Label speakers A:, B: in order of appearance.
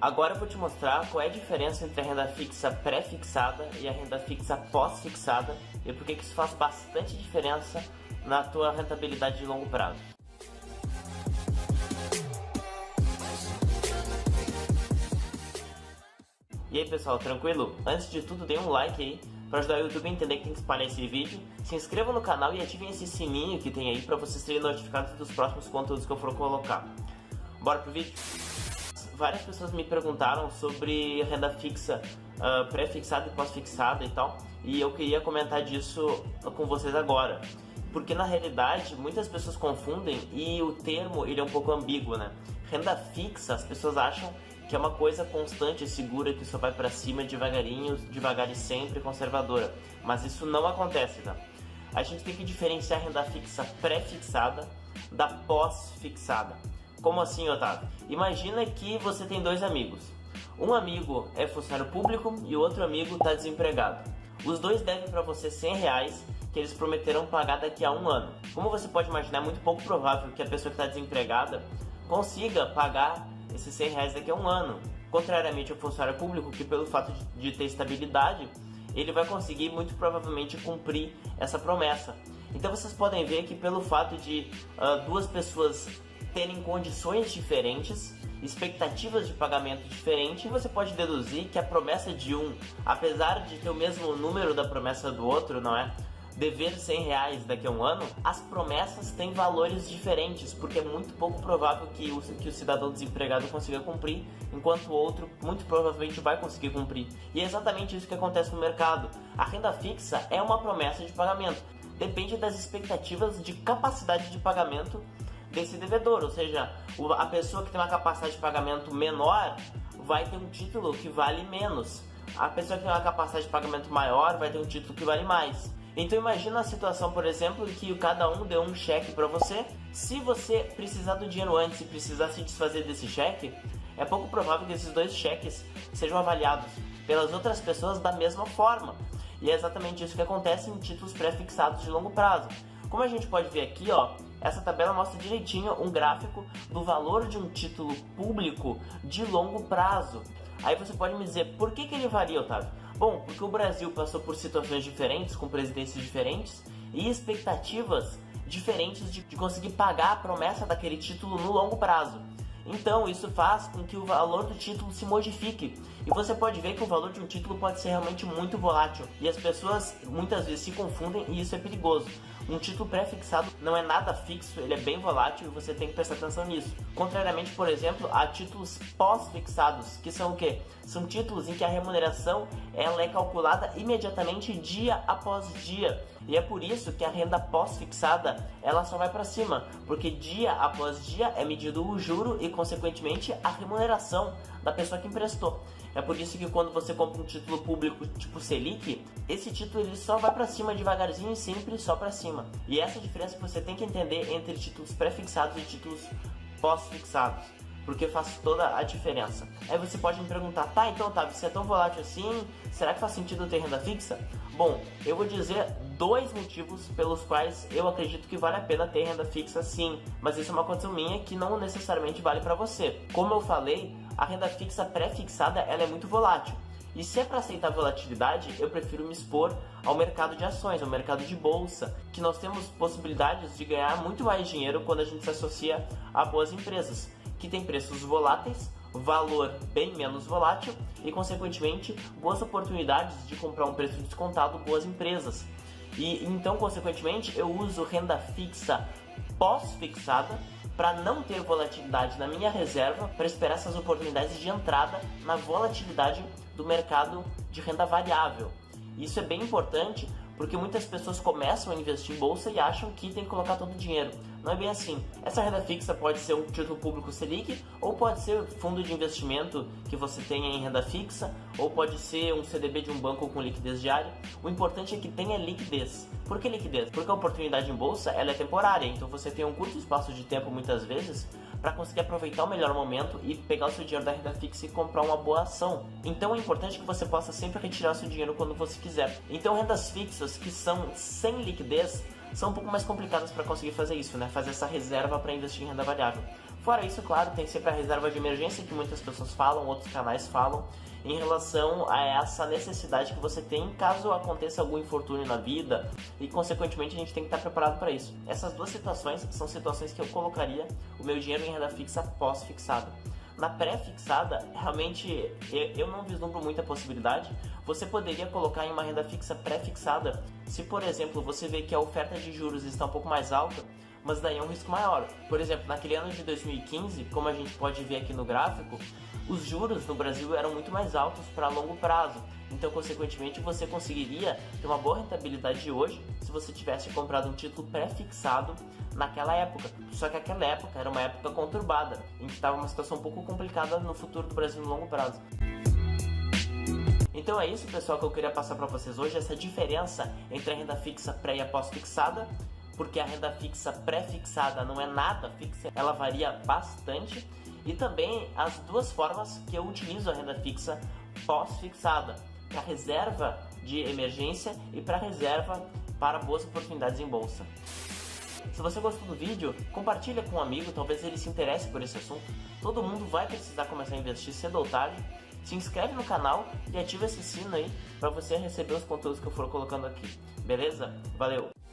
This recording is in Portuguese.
A: Agora eu vou te mostrar qual é a diferença entre a renda fixa pré-fixada e a renda fixa pós-fixada e por que isso faz bastante diferença na tua rentabilidade de longo prazo. E aí pessoal, tranquilo? Antes de tudo, dê um like aí para ajudar o YouTube a entender que tem que espalhar esse vídeo. Se inscrevam no canal e ativem esse sininho que tem aí para vocês serem notificados dos próximos conteúdos que eu for colocar. Bora pro vídeo? Várias pessoas me perguntaram sobre renda fixa pré-fixada e pós-fixada e tal, e eu queria comentar disso com vocês agora. Porque na realidade muitas pessoas confundem e o termo ele é um pouco ambíguo, né? Renda fixa, as pessoas acham que é uma coisa constante e segura que só vai para cima devagarinho, devagar e sempre conservadora. Mas isso não acontece, tá? A gente tem que diferenciar a renda fixa pré-fixada da pós-fixada. Como assim, Otávio? Imagina que você tem dois amigos. Um amigo é funcionário público e o outro amigo está desempregado. Os dois devem para você R$100 que eles prometeram pagar daqui a um ano. Como você pode imaginar, é muito pouco provável que a pessoa que está desempregada consiga pagar esses R$100 daqui a um ano. Contrariamente ao funcionário público, que pelo fato de ter estabilidade, ele vai conseguir muito provavelmente cumprir essa promessa. Então vocês podem ver que pelo fato de duas pessoas terem condições diferentes, expectativas de pagamento diferentes, você pode deduzir que a promessa de um, apesar de ter o mesmo número da promessa do outro, não é? Dever R$100 daqui a um ano, as promessas têm valores diferentes, porque é muito pouco provável que o cidadão desempregado consiga cumprir, enquanto o outro muito provavelmente vai conseguir cumprir. E é exatamente isso que acontece no mercado. A renda fixa é uma promessa de pagamento, depende das expectativas de capacidade de pagamento desse devedor, ou seja, a pessoa que tem uma capacidade de pagamento menor vai ter um título que vale menos. A pessoa que tem uma capacidade de pagamento maior vai ter um título que vale mais. Então imagina a situação, por exemplo, em que cada um deu um cheque para você. Se você precisar do dinheiro antes e precisar se desfazer desse cheque, é pouco provável que esses dois cheques sejam avaliados pelas outras pessoas da mesma forma. E é exatamente isso que acontece em títulos pré-fixados de longo prazo. Como a gente pode ver aqui, ó, essa tabela mostra direitinho um gráfico do valor de um título público de longo prazo. Aí você pode me dizer, por que ele varia, Otávio? Bom, porque o Brasil passou por situações diferentes, com presidências diferentes e expectativas diferentes de conseguir pagar a promessa daquele título no longo prazo. Então isso faz com que o valor do título se modifique. E você pode ver que o valor de um título pode ser realmente muito volátil. E as pessoas muitas vezes se confundem e isso é perigoso. Um título pré-fixado não é nada fixo, ele é bem volátil e você tem que prestar atenção nisso. Contrariamente, por exemplo, a títulos pós-fixados, que são o quê? São títulos em que a remuneração ela é calculada imediatamente dia após dia. E é por isso que a renda pós-fixada ela só vai para cima, porque dia após dia é medido o juro e, consequentemente, a remuneração da pessoa que emprestou. É por isso que quando você compra um título público tipo Selic, esse título ele só vai para cima devagarzinho e sempre só para cima. E essa é a diferença que você tem que entender entre títulos pré-fixados e títulos pós-fixados, porque faz toda a diferença. Aí você pode me perguntar, tá, então Otávio, se é tão volátil assim, será que faz sentido ter renda fixa? Bom, eu vou dizer dois motivos pelos quais eu acredito que vale a pena ter renda fixa sim, mas isso é uma condição minha que não necessariamente vale para você. Como eu falei, a renda fixa pré-fixada ela é muito volátil. E se é para aceitar volatilidade, eu prefiro me expor ao mercado de ações, ao mercado de bolsa, que nós temos possibilidades de ganhar muito mais dinheiro quando a gente se associa a boas empresas, que têm preços voláteis, valor bem menos volátil e, consequentemente, boas oportunidades de comprar um preço descontado, boas empresas. E então, consequentemente, eu uso renda fixa pós-fixada para não ter volatilidade na minha reserva, para esperar essas oportunidades de entrada na volatilidade do mercado de renda variável. Isso é bem importante porque muitas pessoas começam a investir em bolsa e acham que tem que colocar todo o dinheiro. Não é bem assim. Essa renda fixa pode ser um título público Selic, ou pode ser fundo de investimento que você tenha em renda fixa, ou pode ser um CDB de um banco com liquidez diária. O importante é que tenha liquidez. Por que liquidez? Porque a oportunidade em bolsa ela é temporária, então você tem um curto espaço de tempo muitas vezes para conseguir aproveitar o melhor momento e pegar o seu dinheiro da renda fixa e comprar uma boa ação. Então é importante que você possa sempre retirar o seu dinheiro quando você quiser. Então rendas fixas que são sem liquidez são um pouco mais complicadas para conseguir fazer isso, né? Fazer essa reserva para investir em renda variável. Fora isso, claro, tem sempre a reserva de emergência que muitas pessoas falam, outros canais falam, em relação a essa necessidade que você tem caso aconteça algum infortúnio na vida e, consequentemente, a gente tem que estar preparado para isso. Essas duas situações são situações que eu colocaria o meu dinheiro em renda fixa pós-fixada. Na pré-fixada, realmente eu não vislumbro muita possibilidade. Você poderia colocar em uma renda fixa pré-fixada se, por exemplo, você vê que a oferta de juros está um pouco mais alta, mas daí é um risco maior. Por exemplo, naquele ano de 2015, como a gente pode ver aqui no gráfico, os juros no Brasil eram muito mais altos para longo prazo. Então, consequentemente, você conseguiria ter uma boa rentabilidade de hoje se você tivesse comprado um título pré-fixado naquela época. Só que aquela época era uma época conturbada, em que estava uma situação um pouco complicada no futuro do Brasil no longo prazo. Então é isso, pessoal, que eu queria passar para vocês hoje, essa diferença entre a renda fixa pré e a pós-fixada, porque a renda fixa pré-fixada não é nada fixa, ela varia bastante, e também as duas formas que eu utilizo a renda fixa pós-fixada, para reserva de emergência e para reserva para boas oportunidades em bolsa. Se você gostou do vídeo, compartilha com um amigo, talvez ele se interesse por esse assunto. Todo mundo vai precisar começar a investir cedo ou tarde. Se inscreve no canal e ativa esse sino aí para você receber os conteúdos que eu for colocando aqui. Beleza? Valeu!